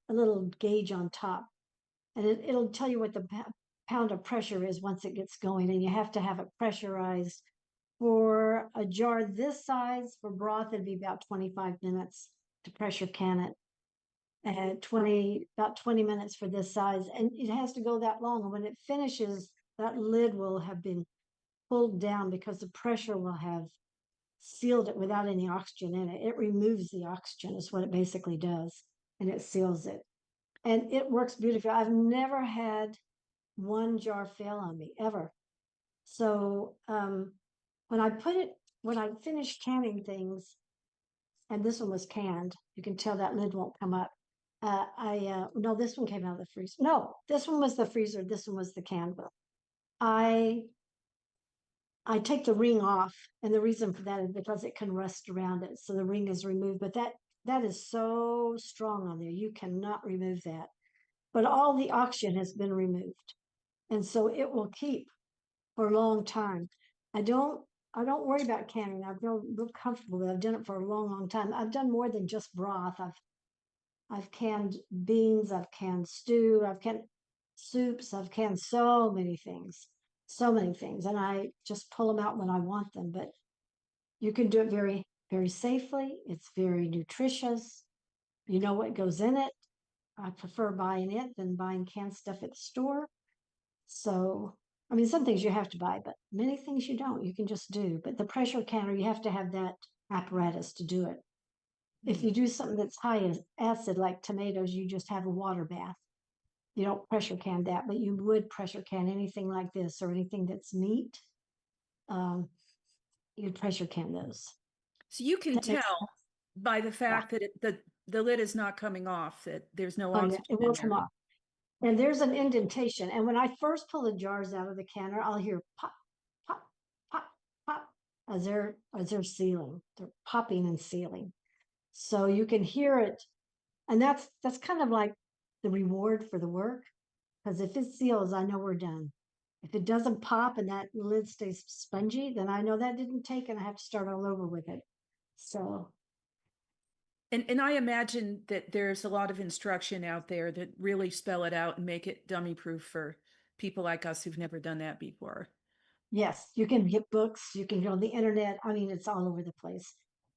little gauge on top, and it'll tell you what the pound of pressure is once it gets going. And you have to have it pressurized For a jar this size for broth, it'd be about 25 minutes to pressure can it. And about 20 minutes for this size. And it has to go that long. And when it finishes, that lid will have been pulled down because the pressure will have sealed it without any oxygen in it. It removes the oxygen is what it basically does. And it seals it. And it works beautifully. I've never had one jar fail on me ever. So when I finished canning things, and this one was canned, you can tell that lid won't come up. No, this one came out of the freezer. No, this one was the freezer. This one was the can. I take the ring off, and the reason for that is because it can rust around it. So the ring is removed, but that is so strong on there. You cannot remove that. But all the oxygen has been removed. And so it will keep for a long time. I don't worry about canning. I feel real comfortable that I've done it for a long, long time. I've done more than just broth. I've canned beans, I've canned stew, I've canned soups, I've canned so many things, and I just pull them out when I want them. But you can do it very, very safely. It's very nutritious. You know what goes in it. I prefer buying it than buying canned stuff at the store. So, I mean, some things you have to buy, but many things you don't. You can just do. But the pressure canner, you have to have that apparatus to do it. If you do something that's high in acid, like tomatoes, you just have a water bath. You don't pressure can that, but you would pressure can anything like this or anything that's meat. You'd pressure can those. So you can That makes tell by the fact that the lid is not coming off, that there's no Oh, yeah, oxygen it in will there. come off. And there's an indentation. And when I first pull the jars out of the canner, I'll hear pop, pop, pop, pop as they're sealing. They're popping and sealing. So you can hear it. And that's kind of like the reward for the work. Because if it seals, I know we're done. If it doesn't pop and that lid stays spongy, then I know that didn't take and I have to start all over with it. So And I imagine that there's a lot of instruction out there that really spell it out and make it dummy proof for people like us who've never done that before. yes, you can get books, you can go on the internet. I mean, it's all over the place.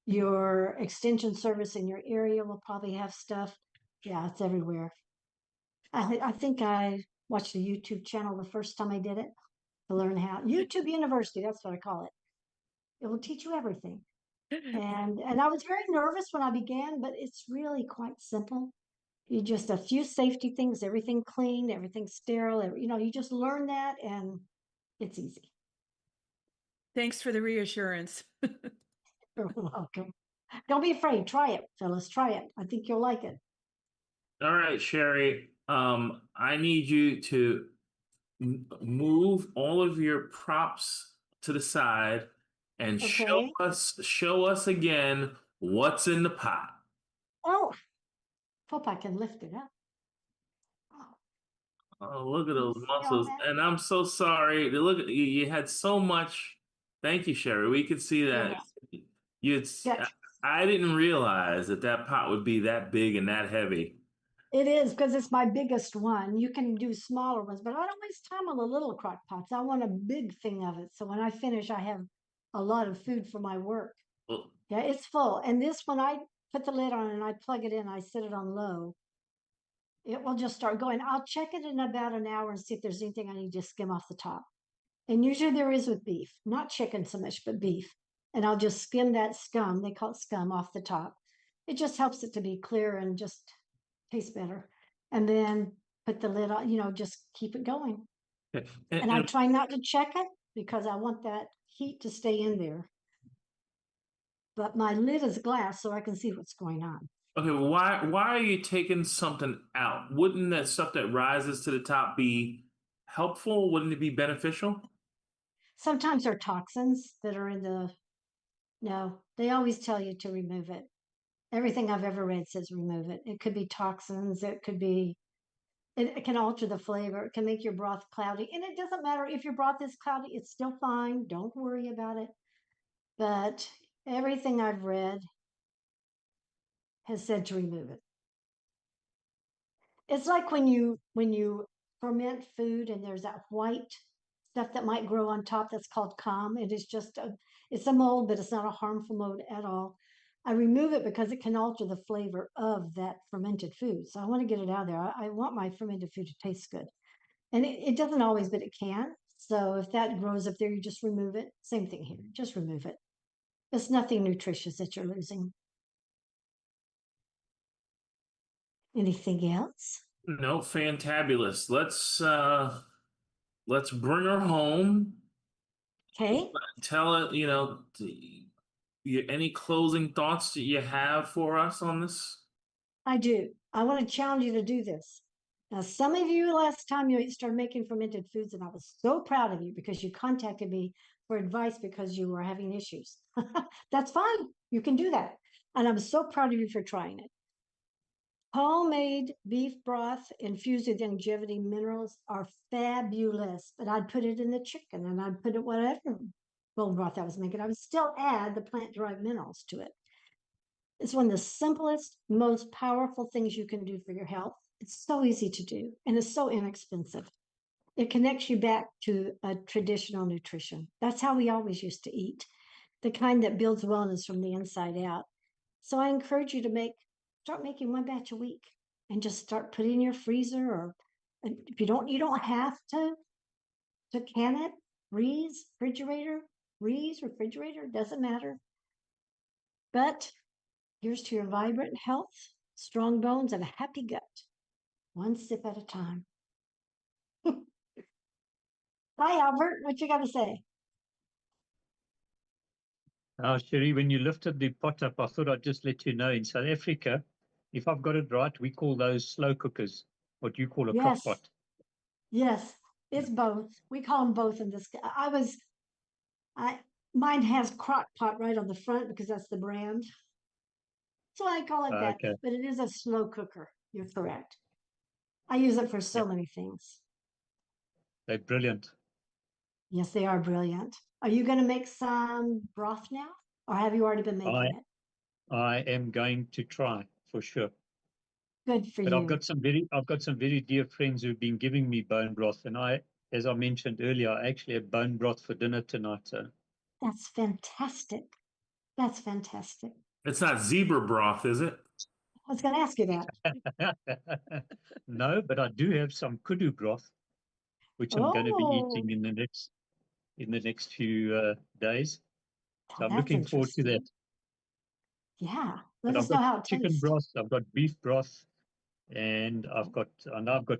Your extension service in your area will probably have stuff. Yeah, it's everywhere. I think I watched a YouTube channel the first time I did it to learn how. YouTube University, that's what I call it. It will teach you everything. And I was very nervous when I began, but it's really quite simple. You just a few safety things, everything clean, everything sterile. You just learn that, and it's easy. Thanks for the reassurance. You're welcome. Don't be afraid. Try it, Phyllis. Try it. I think you'll like it. All right, Sheri. I need you to move all of your props to the side and Okay. show us again what's in the pot. Oh, hope I can lift it up. Oh, Oh, look at can you those see all muscles. that? And I'm so sorry. Look at you, you had so much. Thank you, Sheri. We could see You're that. welcome. You, Yeah, I didn't realize that pot would be that big and that heavy. it is because it's my biggest one. You can do smaller ones, but I don't waste time on the little crock pots. I want a big thing of it. So when I finish, I have a lot of food for my work. Well, Yeah, it's full. And this, when I put the lid on and I plug it in, I set it on low, it will just start going. I'll check it in about an hour and see if there's anything I need to skim off the top. And usually there is with beef, not chicken so much, but beef. And I'll just skim that scum, they call it scum, off the top. It just helps it to be clear and just taste better. And then put the lid on, just keep it going. and, And I and try not to check it because I want that heat to stay in there. But my lid is glass, so I can see what's going on. okay, well, why are you taking something out? Wouldn't that stuff that rises to the top be helpful? Wouldn't it be beneficial? Sometimes there are toxins that are in the, no, they always tell you to remove it. Everything I've ever read says remove it. It could be toxins, it could be, it can alter the flavor, it can make your broth cloudy. And it doesn't matter if your broth is cloudy, it's still fine. Don't worry about it. But everything I've read has said to remove it. It's like when you ferment food and there's that white stuff that might grow on top that's called calm. It is just it's a mold, but it's not a harmful mold at all. I remove it because it can alter the flavor of that fermented food. So I want to get it out of there. I want my fermented food to taste good. And it doesn't always, but it can. So if that grows up there, you just remove it. Same thing here, just remove it. It's nothing nutritious that you're losing. Anything else? No, fantabulous. Let's bring her home. Okay, Tell it, any closing thoughts that you have for us on this? I do. I want to challenge you to do this. Now, some of you last time you started making fermented foods, and I was so proud of you because you contacted me for advice because you were having issues. That's fine. You can do that. And I'm so proud of you for trying it. Homemade beef broth infused with longevity minerals are fabulous, but I'd put it in the chicken and I'd put it whatever bone broth I was making. I would still add the plant-derived minerals to it. It's one of the simplest, most powerful things you can do for your health. It's so easy to do and it's so inexpensive. It connects you back to a traditional nutrition. That's how we always used to eat, the kind that builds wellness from the inside out. So I encourage you to start making one batch a week and just start putting in your freezer, or if you don't have to can it, refrigerator, doesn't matter. But here's to your vibrant health, strong bones, and a happy gut, one sip at a time. Hi, Albert. What you got to say? Sheri, when you lifted the pot up, I thought I'd just let you know in South Africa, if I've got it right, we call those slow cookers, what you call a crock Yes, pot. yes, it's both. We call them both in this. Mine has crock pot right on the front because that's the brand. So I call it that, Okay. but it is a slow cooker. You're correct. I use it for so Yep. many things. They're brilliant. Yes, they are brilliant. Are you going to make some broth now, or have you already been making it? I am going to try for sure. Good for But you. I've got some very dear friends who've been giving me bone broth, and as I mentioned earlier, I actually have bone broth for dinner tonight. So That's fantastic. That's fantastic. It's not zebra broth, is it? I was going to ask you that. no, but I do have some kudu broth, which I'm going to be Oh, eating in the next few days. So I'm that's looking forward to that. interesting. Yeah, let But us I've know got how it chicken tastes. broth, I've got beef broth, and I've got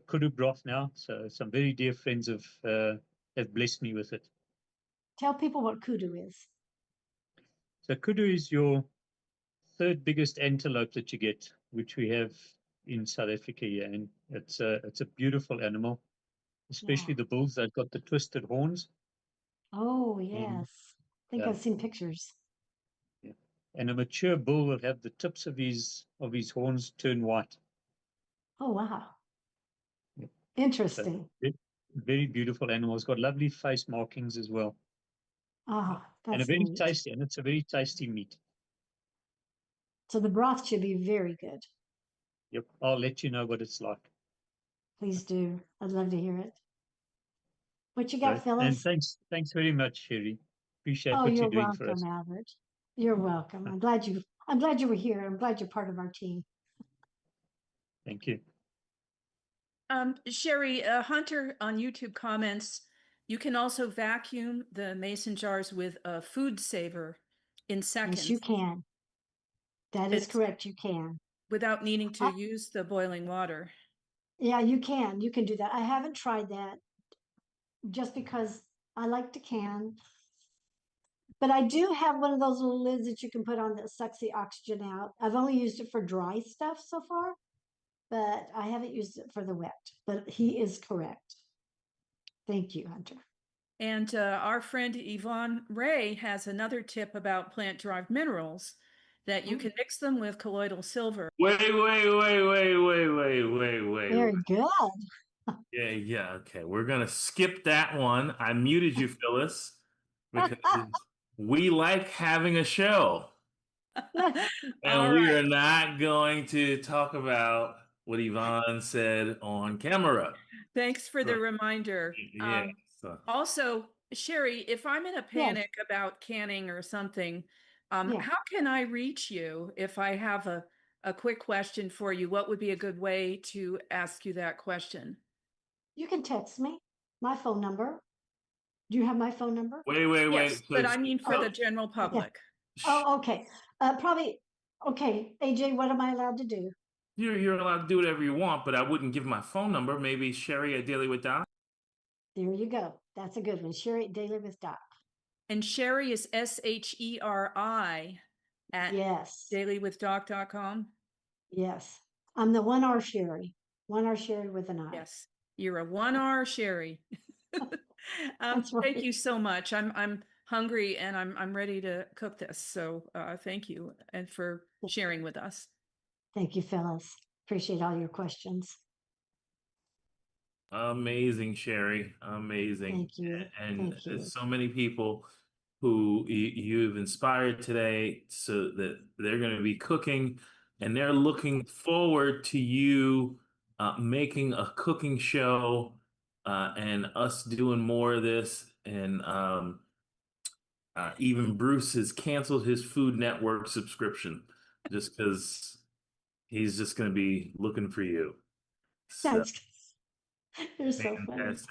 kudu broth now. So some very dear friends have blessed me with it. Tell people what kudu is. So kudu is your third biggest antelope that you get, which we have in South Africa here, and it's a beautiful animal, especially Yeah. the bulls. They've got the twisted horns. Oh, And, yes. I think yeah, I've seen pictures. yeah. And a mature bull will have the tips of his horns turn white. Oh, wow. Yeah. So Interesting. very beautiful animal. It's got lovely face markings as well. Oh, And that's neat. it's a very tasty meat. So the broth should be very good. Yep, I'll let you know what it's like. Please do. I'd love to hear it. What you got, Great. And Phyllis? thanks very much, Sheri. Appreciate Oh, what you're you're doing for welcome, us. Albert. You're welcome. I'm glad you were here. I'm glad you're part of our team. Thank you. Sheri, Hunter on YouTube comments, you can also vacuum the mason jars with a food saver in seconds. Yes, you can. That is It's correct. You can. without needing to use the boiling water. Yeah, you can. You can do that. I haven't tried that just because I like to can. But I do have one of those little lids that you can put on that sucks the oxygen out. I've only used it for dry stuff so far, but I haven't used it for the wet. But he is correct. Thank you, Hunter. And our friend Yvonne Ray has another tip about plant-derived minerals that you can mix them with colloidal silver. Wait. Very good. Yeah, okay. We're gonna skip that one. I muted you, Phyllis, because we like having a show. And All we right. are not going to talk about what Yvonne said on camera. Thanks for the reminder. Yes. So Also, Sheri, if I'm in a panic about canning or something, Yeah. how can I reach you if I have a quick question for you? What would be a good way to ask you that question? You can text me my phone number. Do you have my phone number? wait. Yes, but I mean for the Oh, general public. Oh, okay. Probably. Okay, AJ, what am I allowed to do? you're allowed to do whatever you want, but I wouldn't give my phone number. Maybe Sheri at Daily with Doc. There you go. That's a good one. Sheri Daily with Doc. And Sheri is SHERI at Yes. dailywithdoc.com. Yes. I'm the 1R Sheri. 1R Sheri with an I. Yes, you're a 1R Sheri. That's right. Thank you so much. I'm hungry and I'm ready to cook this. So thank you and for sharing with us. Thank you, Phyllis. Appreciate all your questions. Amazing, Sheri. Amazing. Thank you. And Thank you. there's so many people who you've inspired today so that they're going to be cooking and they're looking forward to you making a cooking show and us doing more of this. And even Bruce has canceled his Food Network subscription just because he's just going to be looking for you. So That's you're so funny. fantastic.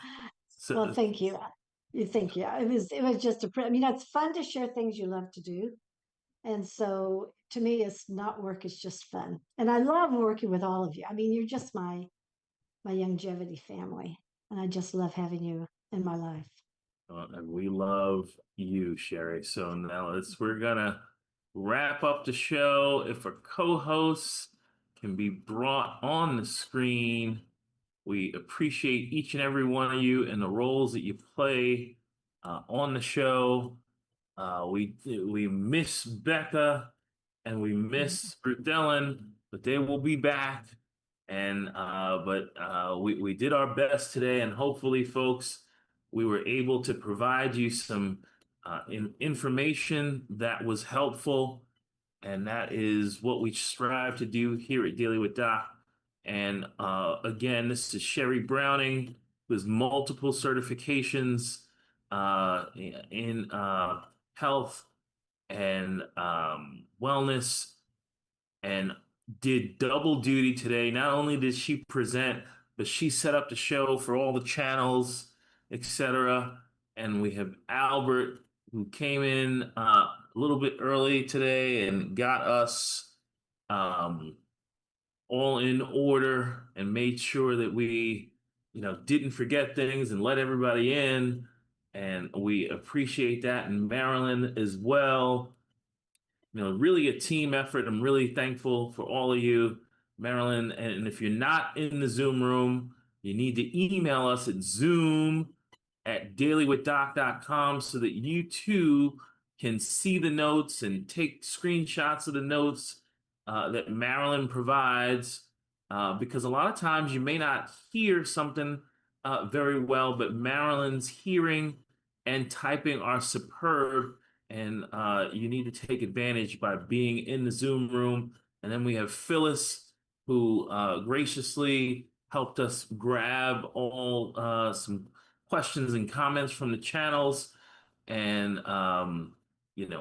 So, Well, thank you. Thank you. It was just I mean, it's fun to share things you love to do. And so to me, it's not work, it's just fun. And I love working with all of you. I mean, you're just my longevity family. And I just love having you in my life. and we love you, Sheri. So now we're gonna wrap up the show. If our co-hosts can be brought on the screen, we appreciate each and every one of you and the roles that you play on the show. We miss Becca and we miss Ruth Dellen, but they will be back. And we did our best today, and hopefully, folks, we were able to provide you some information that was helpful, and that is what we strive to do here at Daily with Doc. And again, this is Sheri Browning with multiple certifications in health and wellness, and did double duty today. Not only did she present, but she set up the show for all the channels, etc. And we have Albert, who came in a little bit early today and got us all in order and made sure that we, didn't forget things and let everybody in. And we appreciate that. And Marilyn as well. Really a team effort. I'm really thankful for all of you, Marilyn. And if you're not in the Zoom room, you need to email us at zoom@dailywithdoc.com so that you too can see the notes and take screenshots of the notes that Marilyn provides. Because a lot of times you may not hear something very well, but Marilyn's hearing and typing are superb. And you need to take advantage by being in the Zoom room. And then we have Phyllis, who graciously helped us grab all some questions and comments from the channels. And,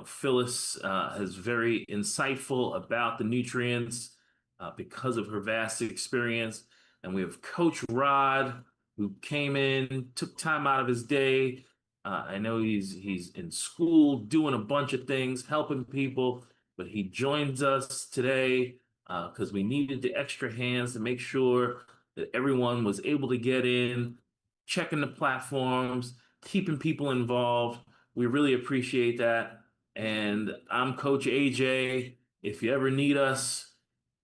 Phyllis is very insightful about the nutrients because of her vast experience. And we have Coach Rod, who came in, took time out of his day. I know he's in school doing a bunch of things, helping people, but he joins us today because we needed the extra hands to make sure that everyone was able to get in, checking the platforms, keeping people involved. We really appreciate that. And I'm Coach AJ. If you ever need us,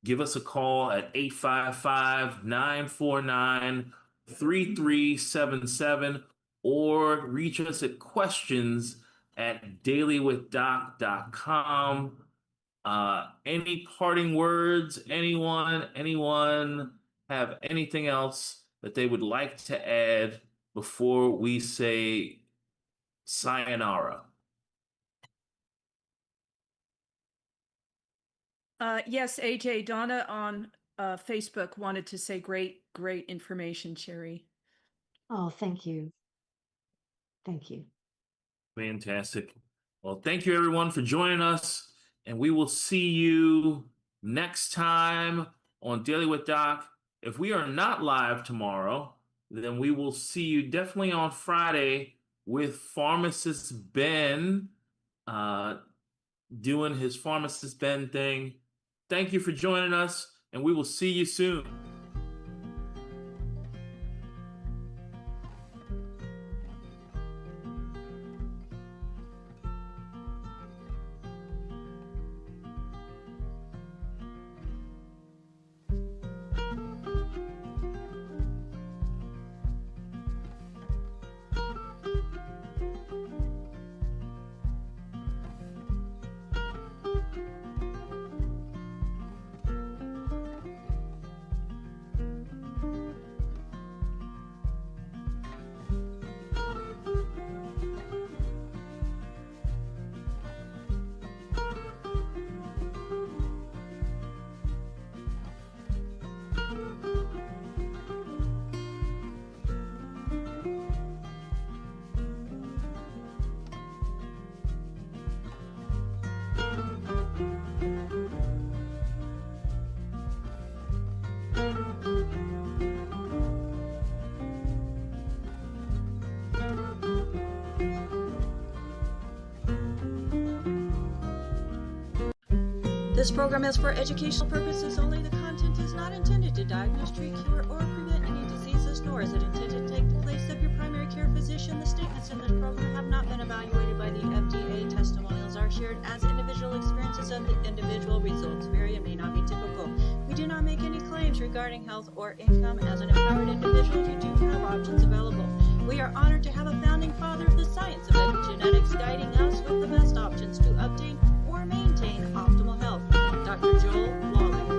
give us a call at 855-949-3377 or reach us at questions@dailywithdoc.com. Any parting words? Anyone have anything else that they would like to add before we say sayonara? Yes, AJ, Donna on Facebook wanted to say great information, Sheri. Oh, thank you. Thank you. Fantastic. Well, thank you everyone for joining us, and we will see you next time on Daily with Doc. If we are not live tomorrow, then we will see you definitely on Friday with Pharmacist Ben doing his Pharmacist Ben thing. Thank you for joining us, and we will see you soon. This program is for educational purposes only. The content is not intended to diagnose, treat, cure, or prevent any diseases, nor is it intended to take the place of your primary care physician. The statements in this program have not been evaluated by the FDA. Testimonials are shared as individual experiences of the individual. Results vary and may not be typical. We do not make any claims regarding health or income. As an empowered individual, you do have options available. We are honored to have a founding father of the science of epigenetics guiding us with the best options to obtain or maintain optimal health, Dr. Joel Wally.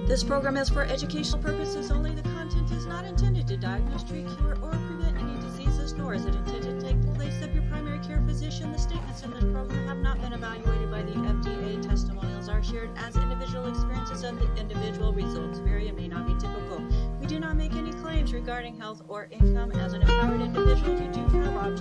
This program is for educational purposes only. The content is not intended to diagnose, treat, cure, or prevent any diseases, nor is it intended to take the place of your primary care physician. The statements in this program have not been evaluated by the FDA. Testimonials are shared as individual experiences of the individual. Results vary and may not be typical. We do not make any claims regarding health or income. As an empowered individual, you do have options